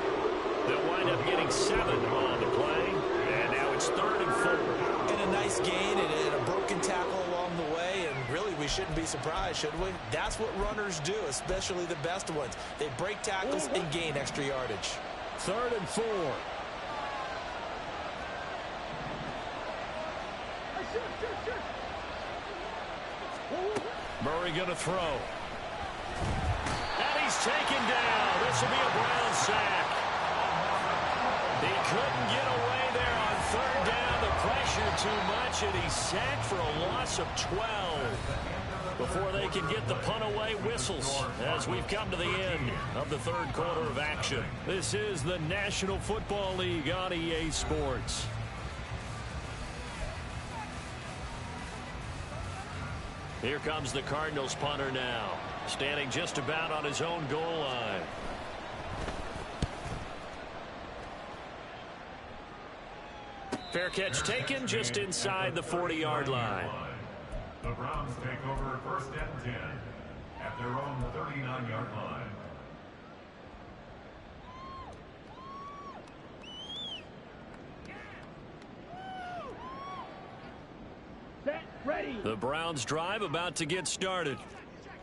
They'll wind up getting 7 on the play. And now it's 3rd and 4. And a nice gain and a broken tackle along the way. And really, we shouldn't be surprised, should we? That's what runners do, especially the best ones. They break tackles and gain extra yardage. 3rd and 4. Murray going to throw. And he's taken down. This will be a Brown sack. He couldn't get away there on 3rd down. The pressure too much, and he's sacked for a loss of 12. Before they can get the punt away, whistles as we've come to the end of the 3rd quarter of action. This is the National Football League on EA Sports. Here comes the Cardinals punter now, standing just about on his own goal line. Fair catch taken just inside the 40-yard line. The Browns take over 1st and 10 at their own 39-yard line. Set, ready. The Browns drive about to get started.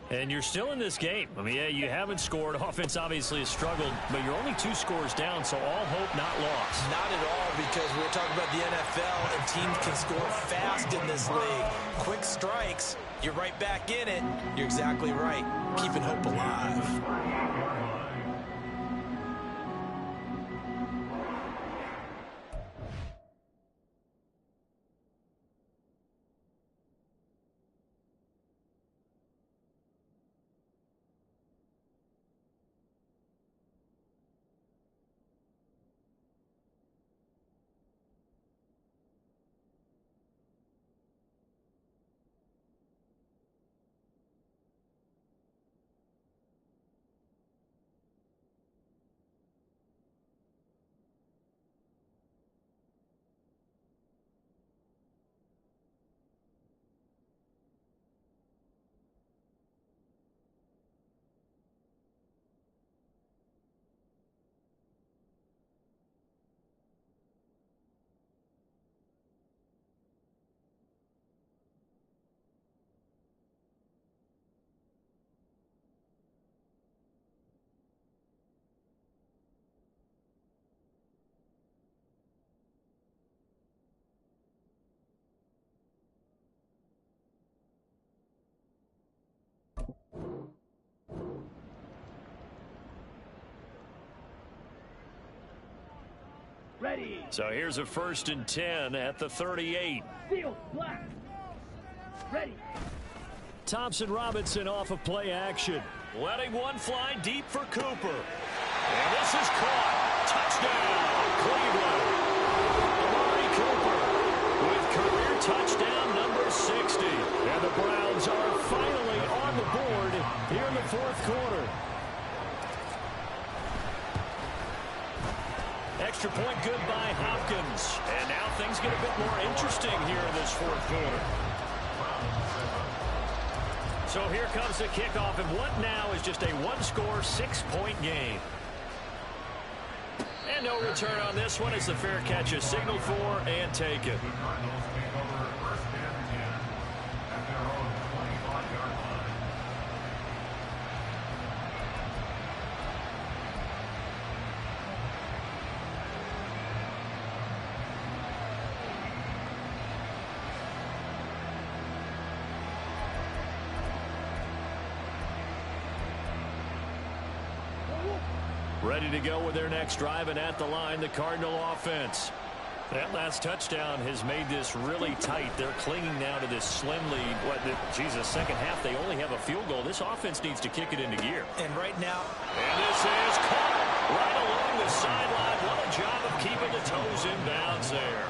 And you're still in this game. I mean, yeah, you haven't scored. Offense obviously has struggled, but you're only 2 scores down, so all hope not lost. Not at all, because we're talking about the NFL, and teams can score fast in this league. Quick strikes, you're right back in it. You're exactly right. Keeping hope alive. Ready. So here's a 1st and 10 at the 38. Field black. Ready. Thompson Robinson off of play action. Letting one fly deep for Cooper. And this is caught. Touchdown, Cleveland. Amari Cooper with career touchdown number 60. And the Browns are finally on the board here in the 4th quarter. Extra point good by Hopkins. And now things get a bit more interesting here in this 4th quarter. So here comes the kickoff, and what now is just a 1-score, 6-point game. And no return on this one as the fair catch is signaled for and taken. The Cardinals take over 1st and 10 at their own 25-yard line. Ready to go with their next drive, and at the line, the Cardinal offense. That last touchdown has made this really tight. They're clinging now to this slim lead. Jesus, second half, they only have a field goal. This offense needs to kick it into gear. And right now, and this is caught right along the sideline. What a job of keeping the toes in bounds there.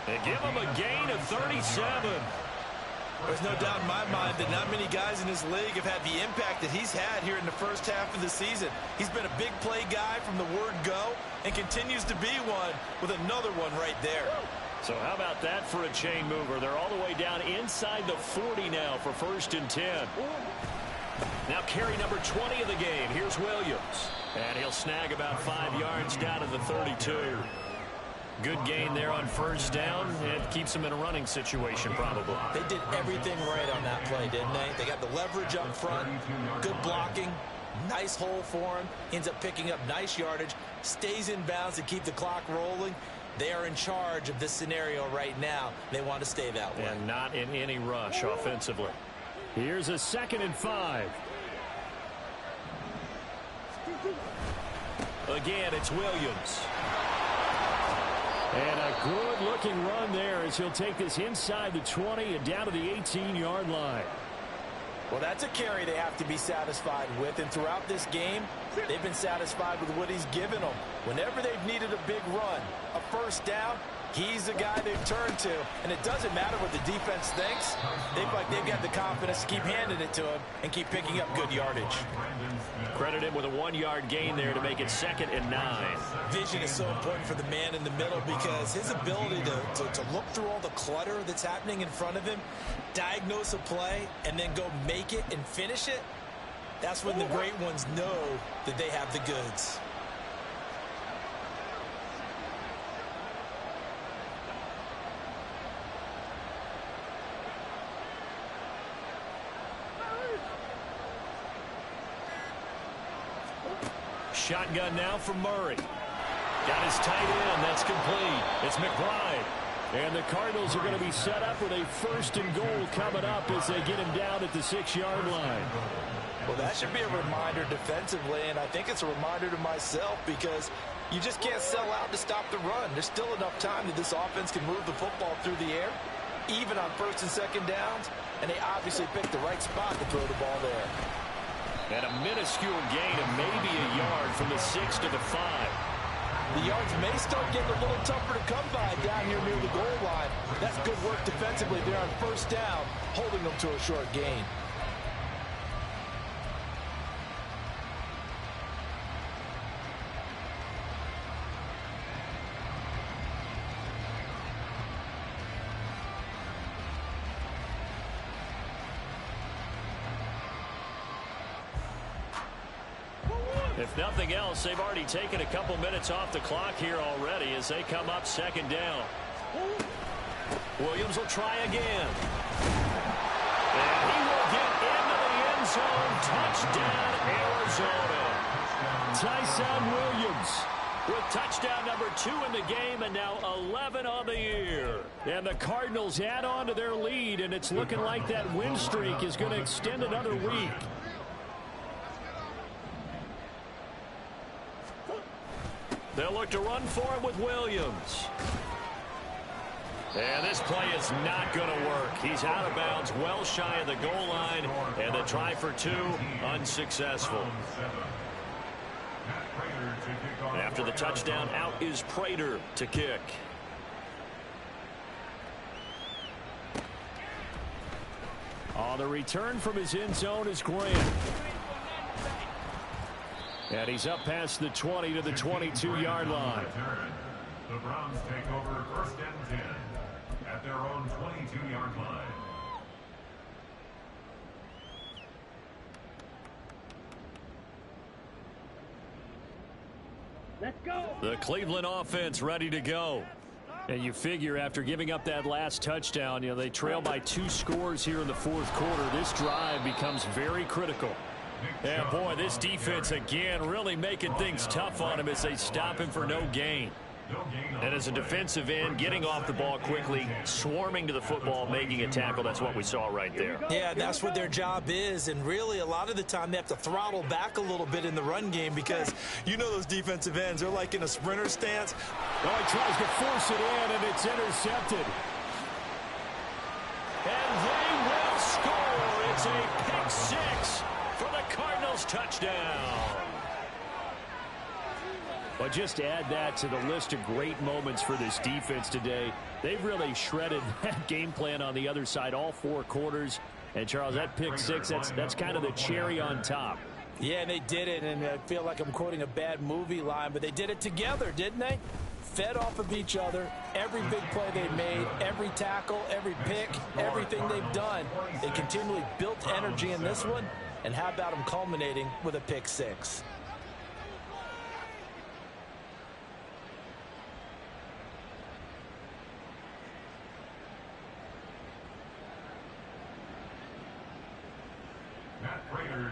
They give him a gain of 37. There's no doubt in my mind that not many guys in this league have had the impact that he's had here in the first half of the season. He's been a big play guy from the word go and continues to be one with another one right there. So how about that for a chain mover? They're all the way down inside the 40 now for 1st and 10. Now carry number 20 of the game. Here's Williams. And he'll snag about 5 yards down to the 32. Good gain there on 1st down. It keeps them in a running situation probably. They did everything right on that play, didn't they? They got the leverage up front, good blocking, nice hole for him, ends up picking up nice yardage, stays in bounds to keep the clock rolling. They are in charge of this scenario right now. They want to stay that way. And not in any rush offensively. Here's a 2nd and 5. Again, it's Williams. And a good-looking run there as he'll take this inside the 20 and down to the 18-yard line. Well, that's a carry they have to be satisfied with. And throughout this game, they've been satisfied with what he's given them. Whenever they've needed a big run, a 1st down, he's the guy they've turned to. And it doesn't matter what the defense thinks. They've got the confidence to keep handing it to him and keep picking up good yardage. Credit him with a 1-yard gain there to make it 2nd and 9. Vision is so important for the man in the middle because his ability to look through all the clutter that's happening in front of him, diagnose a play, and then go make it and finish it, that's when the great ones know that they have the goods. Shotgun now for Murray. Got his tight end. That's complete. It's McBride. And the Cardinals are going to be set up with a 1st and goal coming up as they get him down at the 6-yard line. Well, that should be a reminder defensively, and I think it's a reminder to myself because you just can't sell out to stop the run. There's still enough time that this offense can move the football through the air, even on 1st and 2nd downs, and they obviously picked the right spot to throw the ball there. And a minuscule gain of maybe a yard from the 6 to the 5. The yards may start getting a little tougher to come by down here near the goal line. That's good work defensively there on 1st down, holding them to a short gain. If nothing else, they've already taken a couple minutes off the clock here already as they come up 2nd down. Williams will try again. And he will get into the end zone. Touchdown, Arizona. Tyson Williams with touchdown number 2 in the game and now 11 on the year. And the Cardinals add on to their lead, and it's looking like that win streak is going to extend another week. They'll look to run for it with Williams. And this play is not going to work. He's out of bounds, well shy of the goal line, and the try for 2 unsuccessful. After the touchdown, out is Prater to kick. On the return from his end zone is Grant. And he's up past the 20 to the 22-yard line. The Browns take over 1st and 10 at their own 22-yard line. Let's go. The Cleveland offense ready to go. And you figure after giving up that last touchdown, they trail by 2 scores here in the 4th quarter. This drive becomes very critical. And boy, this defense again really making things tough on him as they stop him for no gain. And as a defensive end, getting off the ball quickly, swarming to the football, making a tackle, that's what we saw right there. Yeah, that's what their job is, and really a lot of the time they have to throttle back a little bit in the run game because you know those defensive ends, they're like in a sprinter stance. Oh, he tries to force it in, and it's intercepted. And they will score. It's a pick six for the Cardinals touchdown. But just add that to the list of great moments for this defense today. They've really shredded that game plan on the other side all 4 quarters. And, Charles, that pick six, that's kind of the cherry on top. Yeah, and they did it, and I feel like I'm quoting a bad movie line, but they did it together, didn't they? Fed off of each other, every big play they made, every tackle, every pick, everything they've done. They continually built energy in this one, and how about them culminating with a pick six?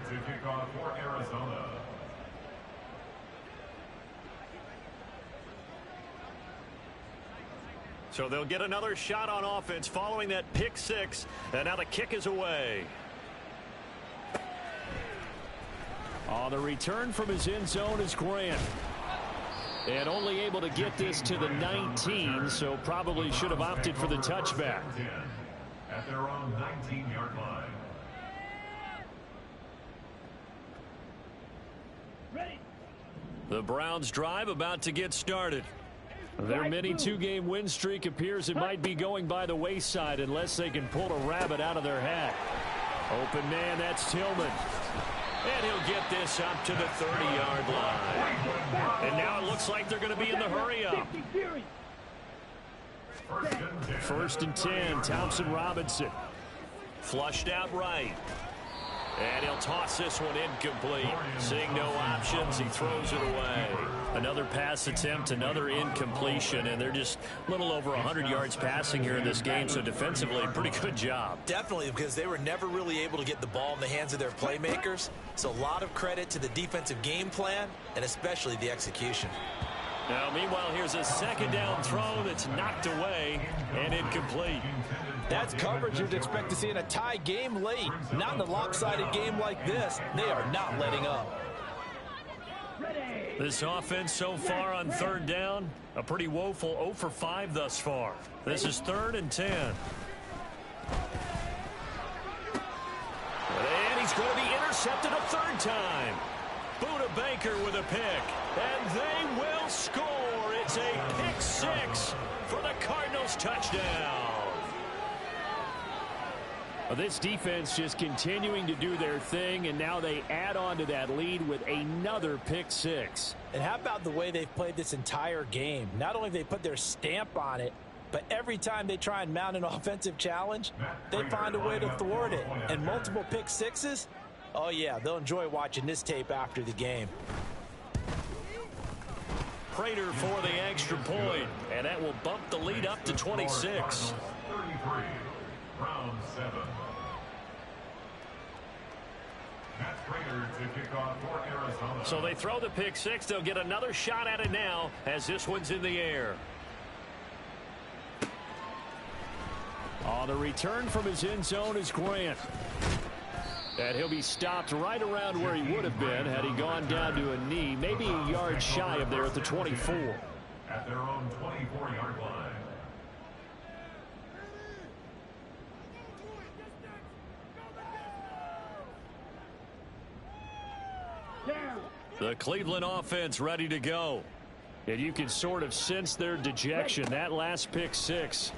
To kick off for Arizona. So they'll get another shot on offense following that pick six, and now the kick is away. On the return from his end zone is Grant. And only able to get this to the 19, so probably should have opted for the touchback. At their own 19-yard line. The Browns drive about to get started. Their mini 2-game win streak appears it might be going by the wayside unless they can pull a rabbit out of their hat. Open man, that's Tillman. And he'll get this up to the 30-yard line. And now it looks like they're going to be in the hurry-up. First and 10, Thompson Robinson. Flushed out right. And he'll toss this one incomplete. Seeing no options, he throws it away. Another pass attempt, another incompletion, and they're just a little over 100 yards passing here in this game, so defensively, pretty good job. Definitely, because they were never really able to get the ball in the hands of their playmakers. So a lot of credit to the defensive game plan, and especially the execution. Now, meanwhile, here's a second down throw that's knocked away and incomplete. That's coverage you'd expect to see in a tie game late. Not in a lopsided game like this. They are not letting up. This offense so far on third down, a pretty woeful 0 for 5 thus far. This is 3rd and 10. And he's going to be intercepted a 3rd time. Buda Baker with a pick. And they will score. It's a pick six for the Cardinals touchdown. This defense just continuing to do their thing, and now they add on to that lead with another pick six. And how about the way they've played this entire game? Not only have they put their stamp on it, but every time they try and mount an offensive challenge, they find a way to thwart it. And multiple pick sixes, oh yeah, they'll enjoy watching this tape after the game. Prater for the extra point, and that will bump the lead up to 26. 33, round 7. Matt Prater to kick off for Arizona. So they throw the pick six. They'll get another shot at it now as this one's in the air. On the return from his end zone is Grant. And he'll be stopped right around where he would have been had he gone down to a knee, maybe a yard shy of there at the 24. At their own 24-yard line. The Cleveland offense ready to go. And you can sort of sense their dejection. That last pick six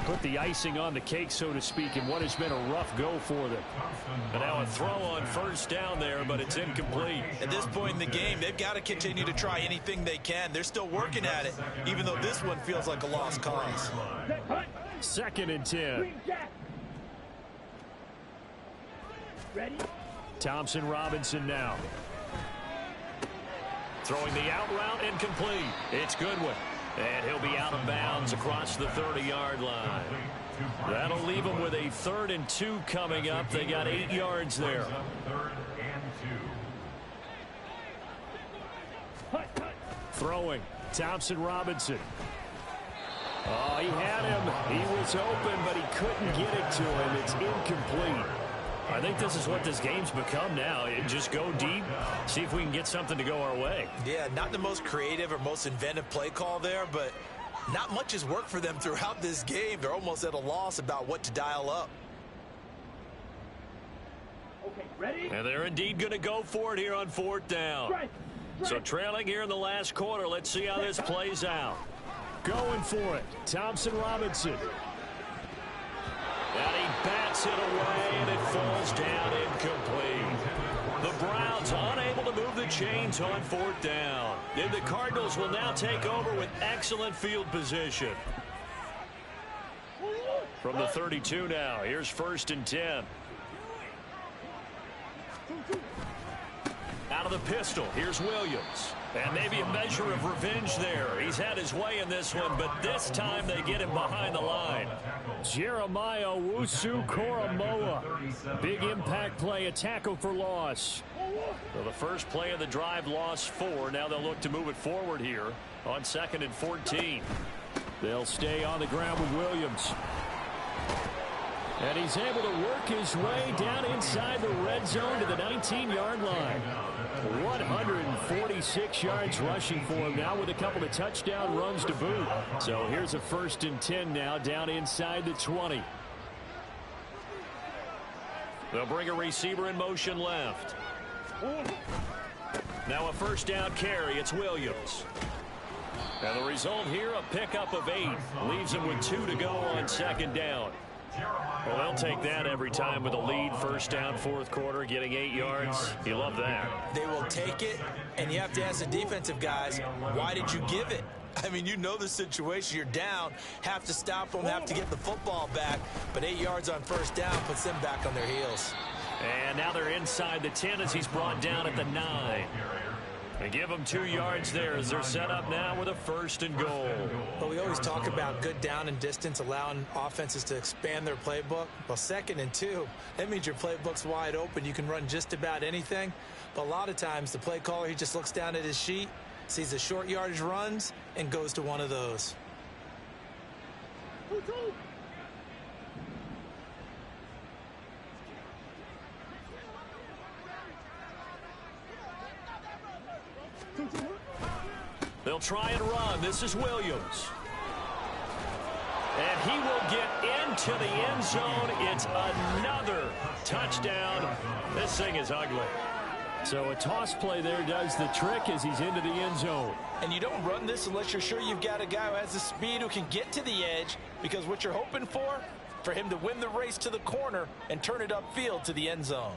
put the icing on the cake, so to speak, in what has been a rough go for them. And now a throw on first down there, but it's incomplete. At this point in the game, they've got to continue to try anything they can. They're still working at it, even though this one feels like a lost cause. 2nd and 10. Ready? Thompson Robinson now. Throwing the out route, incomplete. It's Goodwin. And he'll be out of bounds across the 30-yard line. That'll leave them with a 3rd and 2 coming up. They got 8 yards there. 3rd and 2. Throwing. Thompson Robinson. Oh, he had him. He was open, but he couldn't get it to him. It's incomplete. I think this is what this game's become now. Just go deep, see if we can get something to go our way. Yeah, not the most creative or most inventive play call there, but not much has worked for them throughout this game. They're almost at a loss about what to dial up. Okay, ready? And they're indeed going to go for it here on 4th down. So trailing here in the last quarter. Let's see how this plays out. Going for it, Thompson Robinson. And he bats it away, and it falls down incomplete. The Browns unable to move the chains on 4th down. And the Cardinals will now take over with excellent field position. From the 32 now, here's 1st and 10. Out of the pistol, here's Williams. And maybe a measure of revenge there. He's had his way in this one, but this time they get him behind the line. Jeremiah Owusu-Koramoah. Big impact play, a tackle for loss. So the first play of the drive, loss 4. Now they'll look to move it forward here on 2nd and 14. They'll stay on the ground with Williams. And he's able to work his way down inside the red zone to the 19-yard line. 146 yards rushing for him now with a couple of touchdown runs to boot. So here's a 1st and 10 now down inside the 20. They'll bring a receiver in motion left. Now a 1st down carry. It's Williams. And the result here, a pickup of 8. Leaves him with 2 to go on 2nd down. Well, they'll take that every time with a lead. 1st down, 4th quarter, getting 8 yards. You love that. They will take it, and you have to ask the defensive guys, why did you give it? I mean, you know the situation. You're down, have to stop them, have to get the football back. But 8 yards on 1st down puts them back on their heels. And now they're inside the 10 as he's brought down at the 9. They give them 2 yards there as they're set up now with a 1st and goal. But we always talk about good down and distance, allowing offenses to expand their playbook. Well, 2nd and 2, that means your playbook's wide open. You can run just about anything. But a lot of times the play caller, he just looks down at his sheet, sees the short yardage runs, and goes to one of those. They'll try and run. This is Williams. And he will get into the end zone. It's another touchdown. This thing is ugly. So a toss play there does the trick as he's into the end zone. And you don't run this unless you're sure you've got a guy who has the speed, who can get to the edge, because what you're hoping for him to win the race to the corner and turn it upfield to the end zone.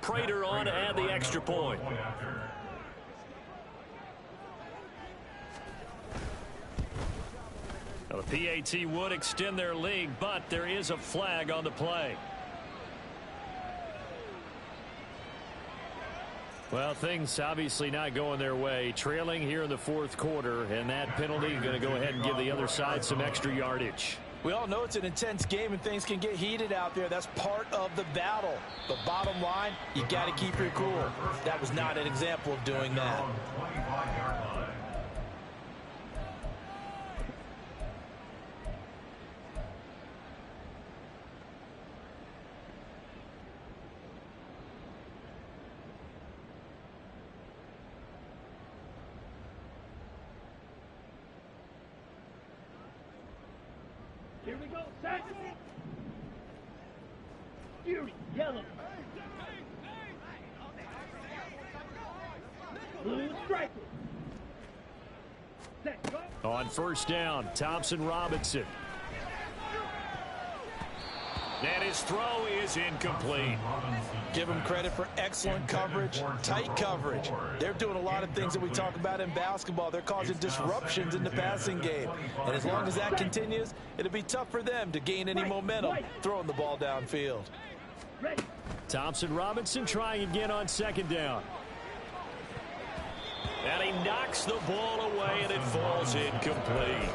Prater on to add the extra point. Now the PAT would extend their lead, but there is a flag on the play. Well, things obviously not going their way. Trailing here in the 4th quarter, and that penalty going to go ahead and give the other side some extra yardage. We all know it's an intense game and things can get heated out there. That's part of the battle. But bottom line, you got to keep your cool. That was not an example of doing that. Here we go, set. Fury, yellow. Blue striker. Set, go. On 1st down, Thompson Robinson. And his throw is incomplete. Give them credit for excellent coverage, tight coverage. They're doing a lot of things that we talk about in basketball. They're causing disruptions in the passing game. And as long as that continues, it'll be tough for them to gain any momentum throwing the ball downfield. Thompson Robinson trying again on 2nd down. And he knocks the ball away, and it falls incomplete.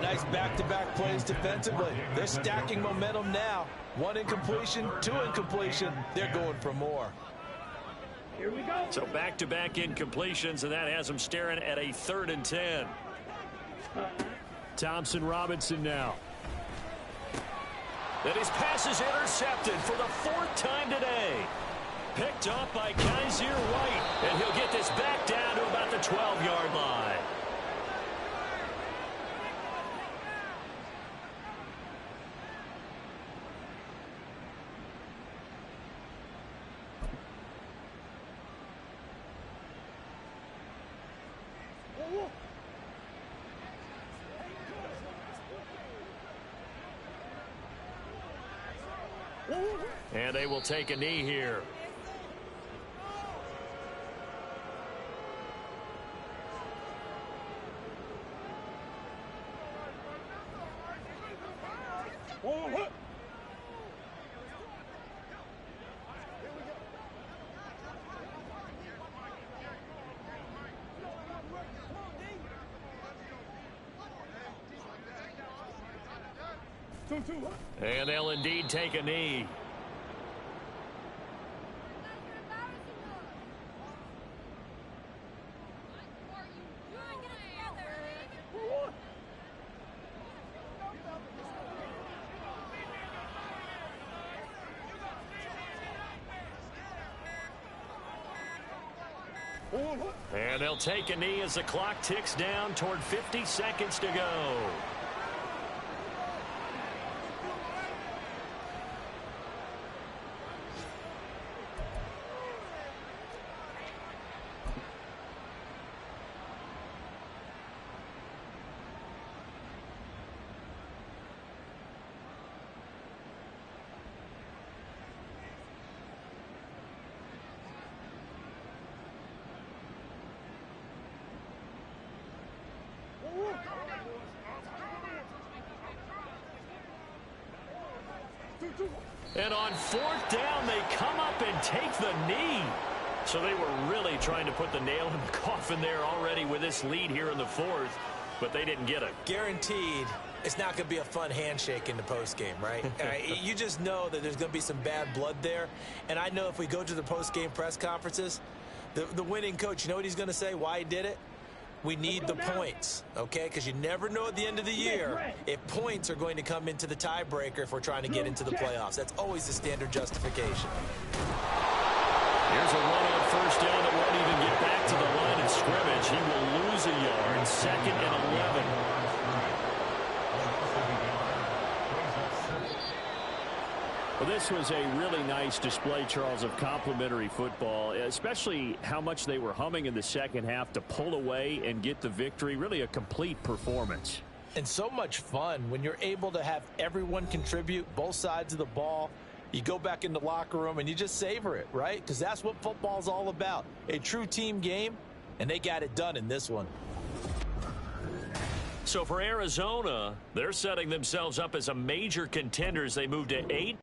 Nice back-to-back plays defensively. They're stacking momentum now. 1 incompletion, 2 incompletion. They're going for more. Here we go. So back-to-back incompletions, and that has them staring at a 3rd and 10. Thompson Robinson now. And his pass is intercepted for the 4th time today. Picked up by Kaiser White, and he'll get this back down to about the 12-yard line. And they will take a knee here. And they'll indeed take a knee. And they'll take a knee as the clock ticks down toward 50 seconds to go. And on 4th down, they come up and take the knee. So they were really trying to put the nail in the coffin there already with this lead here in the 4th, but they didn't get it. Guaranteed it's not going to be a fun handshake in the postgame, right? You just know that there's going to be some bad blood there. And I know if we go to the postgame press conferences, the winning coach, you know what he's going to say, why he did it? We need the points, okay? Because you never know at the end of the year if points are going to come into the tiebreaker if we're trying to get into the playoffs. That's always the standard justification. Here's a run on 1st down that won't even get back to the line of scrimmage. He will lose a yard. 2nd and 11. Well, this was a really nice display, Charles, of complimentary football, especially how much they were humming in the second half to pull away and get the victory. Really a complete performance. And so much fun when you're able to have everyone contribute, both sides of the ball. You go back in the locker room and you just savor it, right? Because that's what football's all about. A true team game, and they got it done in this one. So for Arizona, they're setting themselves up as a major contender as they move to 8.